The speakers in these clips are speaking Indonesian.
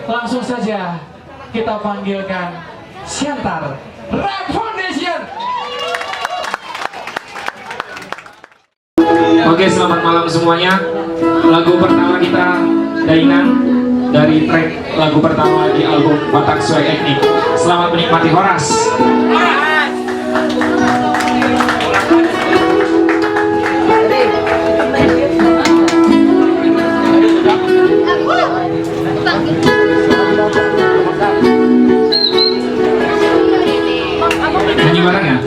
Langsung saja kita panggilkan Siantar Red Foundation. Oke, selamat malam semuanya. Lagu pertama kita Dainan dari track lagu pertama di album Watak Swag Etnik. Selamat menikmati Horas. Nyanyi bareng ya?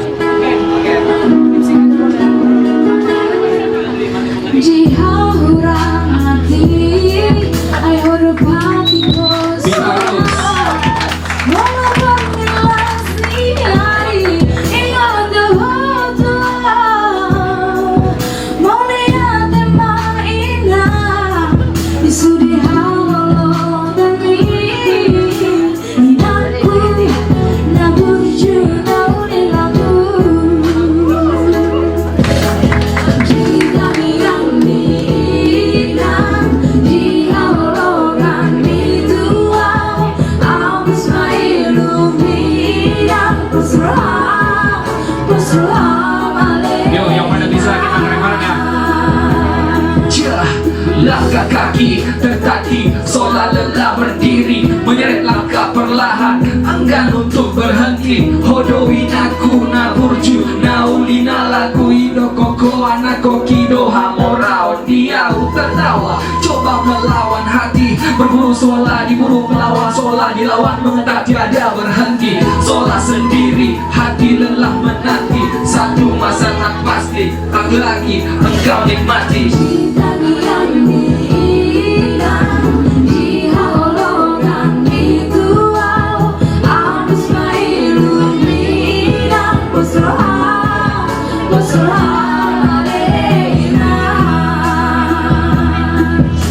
Langkah kaki tertati, seolah lelah berdiri, menyeret langkah perlahan, enggan untuk berhenti. Hodoi naku naburju, naulina lagu ido koko anako kido hamora diau tertawa. Coba melawan hati, berburu seolah diburu, melawan seolah dilawan, mengetah tiada berhenti. Seolah sendiri, hati lelah menanti, satu masa tak pasti, tak lagi engkau nikmati.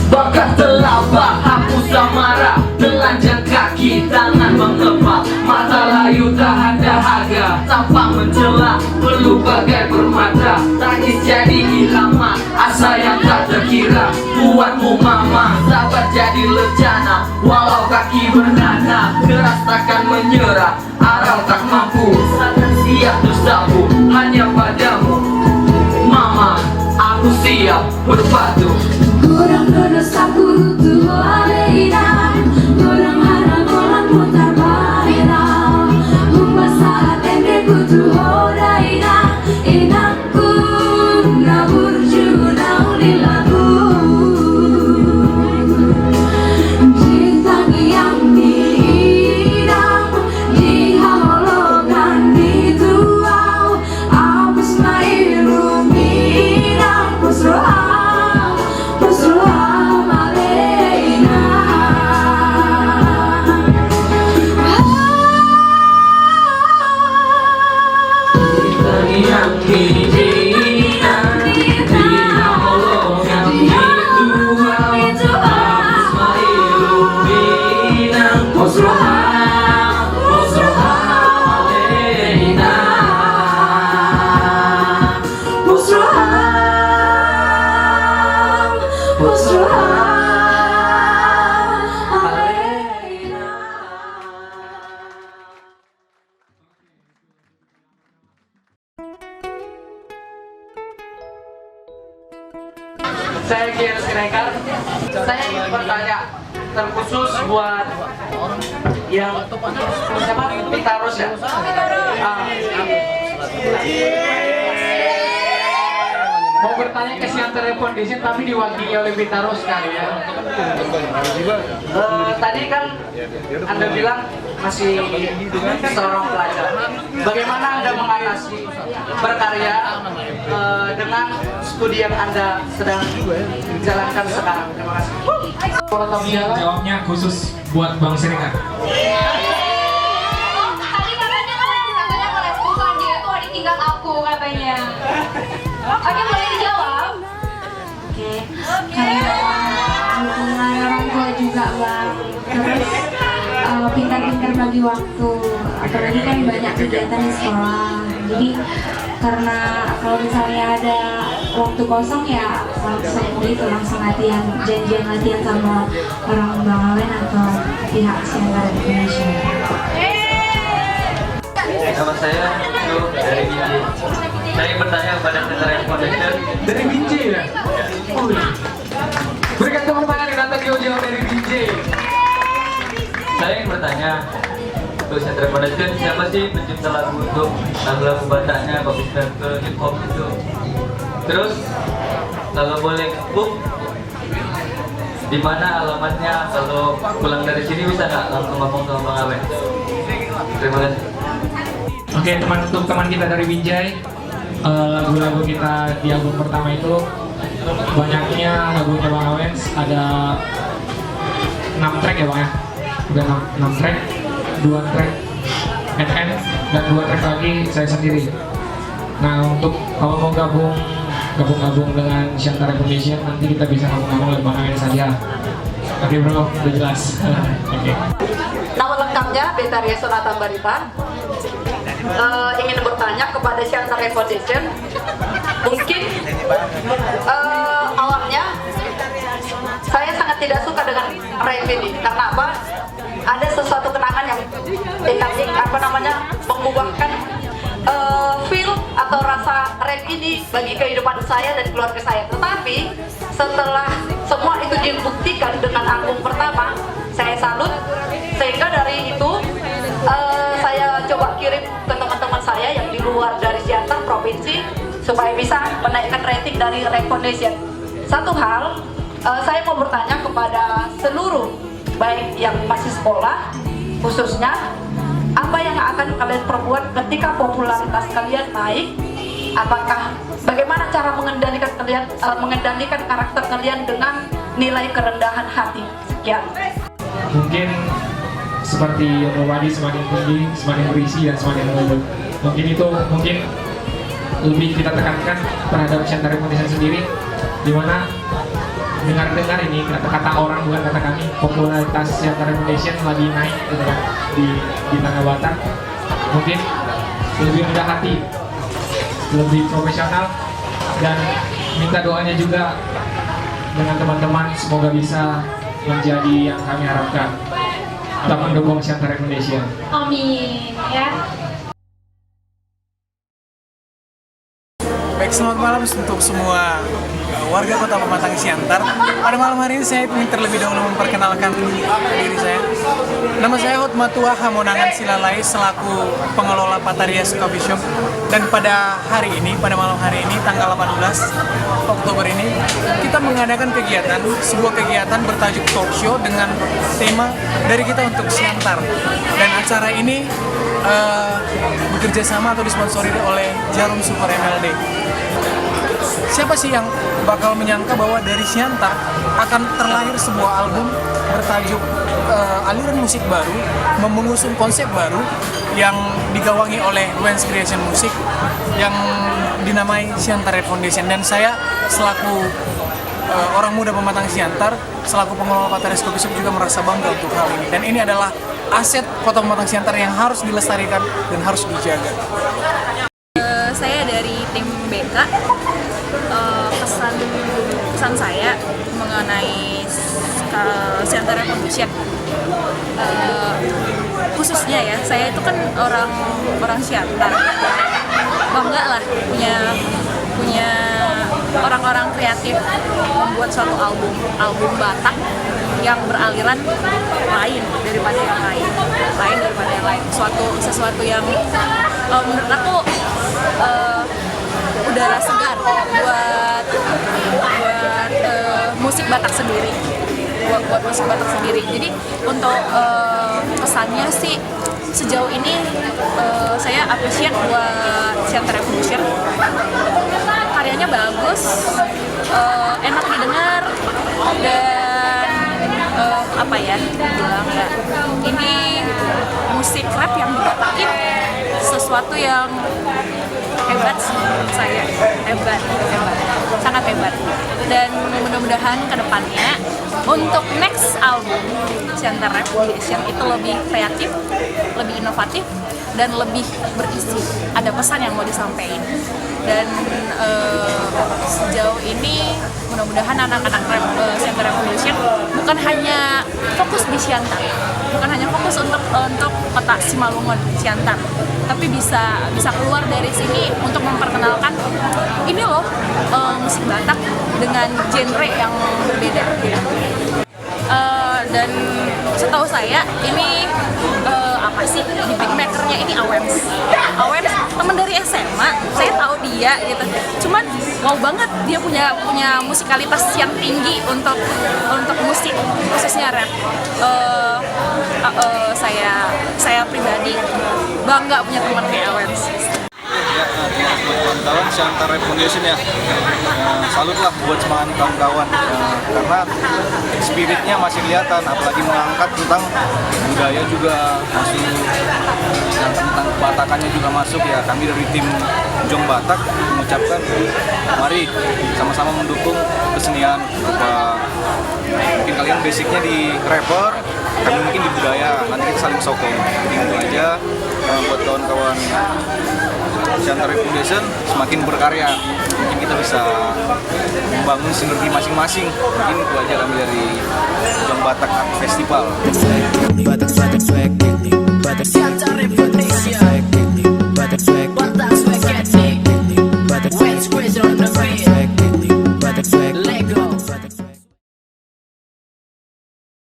Bakat telapak, hapus amarah, telanjang kaki, tangan mengepal, mata layu tahan dahaga, tampak mencela, perlu bagai permata, tangis jadi ilhama, asa yang tak terkira, buatmu mama, sabar jadi lejana, walau kaki bernana, keras takkan menyerah, arau tak mampu, takkan siap tersapu, hanya padamu, mama, aku siap berbatu. Kurang dosaku tuh aleina, kurang harap orang putar balik, umbas saat endeku tuh hodaina, inaku naburju naulilaku, cintangi yang diidam, dihalokan dituau, abis mairu minang pusroha. Saya Kian Siregar. Saya ingin bertanya terkhusus buat yang siapa? Pitarus ya? Mau bertanya ke Siantar Foundation tapi diwakili oleh Pitarus kali ya. Tadi kan Anda bilang masih seorang pelajar. Bagaimana Anda mengatasi berkarya dengan studi yang Anda sedang jalankan sekarang? Terima kasih. Jawabnya khusus buat Bang Siregar. Tadi katanya ngeles bukan dia tuh adik tingkat aku katanya. Oke, boleh dijawab? Bang. Terus pintar-pintar bagi waktu, apalagi kan banyak kegiatan di sekolah. Jadi karena kalau misalnya ada waktu kosong ya langsung itu langsung latihan, janjian latihan sama orang Bang Awen atau pihak Siantar Indonesia. Nama saya Yo dari Binjai. Saya bertanya kepada Center Foundation. Dari Binjai ya? Oh iya. Berikan tepuk tangan yang datang jauh-jauh dari Binjai. Saya ingin bertanya untuk Center Foundation, siapa sih pencipta lagu untuk lagu-lagu Bataknya, Bagus dan ke hip hop itu? Terus kalau boleh book, di mana alamatnya? Kalau pulang dari sini bisa nggak langsung ngomong sama Bang Awen? Terima kasih. Oke, untuk teman kita dari Binjai, lagu-lagu kita di album pertama itu banyaknya lagunya Bang Awens, ada 6 track ya Bang ya? Udah 6 track, 2 track NN dan 2 track lagi saya sendiri. Nah, untuk kalau mau gabung dengan Siantar Foundation, nanti kita bisa ngomong-ngomong dengan Bang Awens saja. Oke bro, udah jelas. Oke. Nama lengkapnya Betaria Sonata Barita. Ingin bertanya kepada Siantar Foundation, mungkin awalnya saya sangat tidak suka dengan rap ini. Karena apa? Ada sesuatu kenangan yang mengubahkan feel atau rasa rap ini bagi kehidupan saya dan keluarga saya. Tetapi setelah semua itu dibuktikan dengan album pertama, saya salut. Sehingga dari itu saya coba kirim ke teman-teman saya yang di luar dari Siantar provinsi supaya bisa menaikkan rating dari Rap Foundation. Satu hal, saya mau bertanya kepada seluruh baik yang masih sekolah khususnya, apa yang akan kalian perbuat ketika popularitas kalian naik? Apakah bagaimana cara mengendalikan karakter kalian dengan nilai kerendahan hati? Sekian. Mungkin seperti Nobody semakin tinggi, semakin berisi dan semakin lembut. Mungkin lebih kita tekankan terhadap Siantar Foundation sendiri, dimana dengar ini kata-kata orang bukan kata kami, popularitas Siantar Foundation lagi naik gitu kan, di tanah Batak. Mungkin lebih rendah hati, lebih profesional, dan minta doanya juga dengan teman-teman semoga bisa menjadi yang kami harapkan. Tetap mendukung Siantar Foundation. Amin ya. Baik, selamat malam untuk semua warga Kota Pematang Siantar. Pada malam hari ini saya ingin terlebih dahulu memperkenalkan diri saya. Nama saya Hotmatua Hamonangan Silalai selaku pengelola Patarias Coffee Shop. Dan pada hari ini, pada malam hari ini, tanggal 18 Oktober ini, kita mengadakan kegiatan, sebuah kegiatan bertajuk talk show dengan tema dari kita untuk Siantar. Dan acara ini bekerja sama atau disponsori oleh Jarum Super MLD. Siapa sih yang bakal menyangka bahwa dari Siantar akan terlahir sebuah album bertajuk aliran musik baru, mengusung konsep baru yang digawangi oleh Wens Creation Music yang dinamai Siantar Foundation. Dan saya selaku orang muda Pematang Siantar, selaku pengelola Patarias Coffee Shop juga merasa bangga untuk hal ini. Dan ini adalah aset Kota Pematang Siantar yang harus dilestarikan dan harus dijaga. Saya dari tim BK. Pesan saya mengenai Siantar Foundation, khususnya ya, saya itu kan orang Siantar, bangga lah punya orang-orang kreatif membuat suatu album Batak yang beraliran lain daripada yang lain, sesuatu yang menurut aku udara segar buat musik Batak sendiri, buat musik Batak sendiri. Jadi untuk kesannya sih sejauh ini saya appreciate buat Siantar Foundation, karyanya bagus, enak didengar, dan apa ya bilang ya, ini musik rap yang dibatakin sesuatu yang hebat sih menurut saya, hebat, sangat hebat. Dan mudah-mudahan kedepannya untuk next album Center Revolution itu lebih kreatif, lebih inovatif, dan lebih berisi. Ada pesan yang mau disampaikan. Dan sejauh ini mudah-mudahan anak-anak Center Revolution bukan hanya fokus di Siantar, bukan hanya fokus untuk kota Simalungun, Siantar, tapi bisa keluar dari sini untuk memperkenalkan ini loh musik Batak dengan genre yang berbeda. Dan setahu saya ini apa sih di beatmakernya ini Awens teman dari SMA, saya tahu dia gitu. Cuman wow banget dia punya musikalitas yang tinggi untuk musik khususnya rap. Saya pribadi bangga punya teman kayak Awens. Ya, buat kawan-kawan Siantar Revolution ya, salut lah buat semangat kawan-kawan karena spiritnya masih kelihatan, apalagi mengangkat tentang budaya juga masuk, dan tentang Batakannya juga masuk ya. Kami dari tim Jong Batak mengucapkan mari sama-sama mendukung kesenian. Mungkin kalian basicnya di rapper, kami mungkin di budaya, nanti kita saling sokong. Jadi itu aja buat kawan-kawan Siantar Revolution semakin berkarya, mungkin kita bisa membangun sinergi masing-masing. Mungkin itu aja kami dari Jong Batak Festival.